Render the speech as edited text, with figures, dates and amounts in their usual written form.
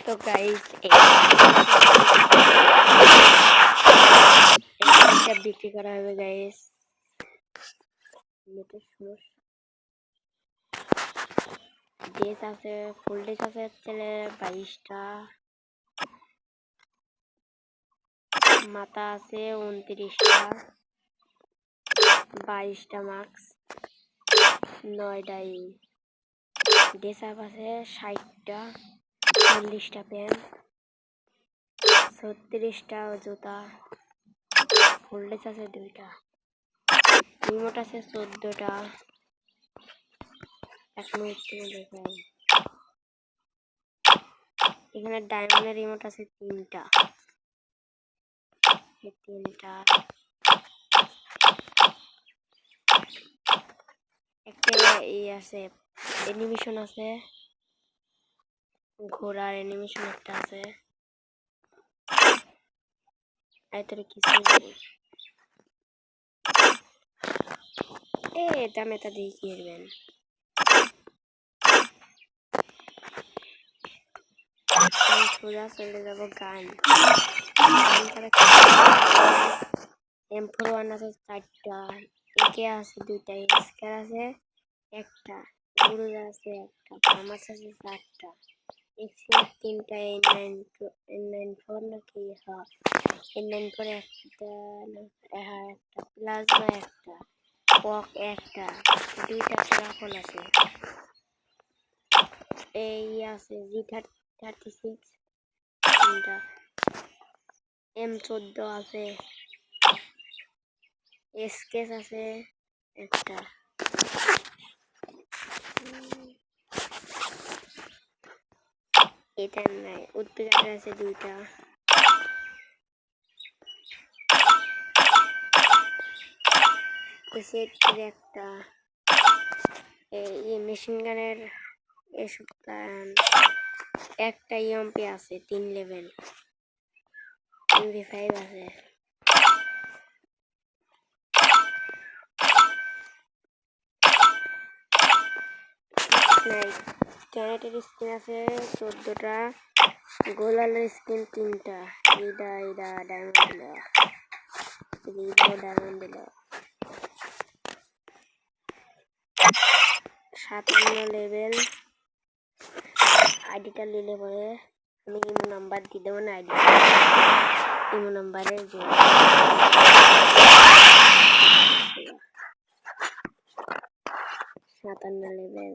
তো গাইস এটা বিক্রি করা হবে গাইস। নেটের সমস্যা। ডেস আছে, ফুল ডেস আছে হচ্ছে 22টা, মাথা আছে 29টা, 22টা মাস্ক, 9টা ড্রেস আপ আছে 60টা, 40টা প্যান্ট, 36টা জুতা, ফুল ড্রেস আছে 2টা, রিমোট আছে 14টা। এক মিনিট থেকে দেখাই। এখানে ডায়মন্ডের রিমোট আছে 3টা, এই 3টা। একটা আছে অ্যানিমেশন আছে, ঘোড়ার অ্যানিমেশন একটা আছে। এতরে কিছু নেই। এটা মেটা দিয়ে কি করবেন? সোজা চলে যাব গান। M41 আছে 4টা, একে আছে 2টা, স্কার আছে 1টা, গুরুজা আছে 1টা, ফার্মাস আছে 4টা, এক্সিএস 3টা, N94 নাকি N94 একটা, একটা প্লাজমা একটা, পক একটা, 2টা রাফল আছে। এই আছে G36 3টা, M14 আছে, এসকেস আছে একটা, এটা নাই, উদ্ভিদের আছে 2টা, সেটের একটা, এই মেশিন গানের এসব একটা ইএমপি আছে 3 লেভেল, MP5 আছে। ক্যানেটের স্কিন আছে 14টা, গোলালের স্কিন 3টা, এইটা ডায়মন্ড দিল, ডায়মন্ড দিল। 57 লেভেল। আইডিটা নিলে পরে আমি ইমো নাম্বার দিয়ে দেবো না, আইডি ইমো নাম্বারে 57 লেভেল।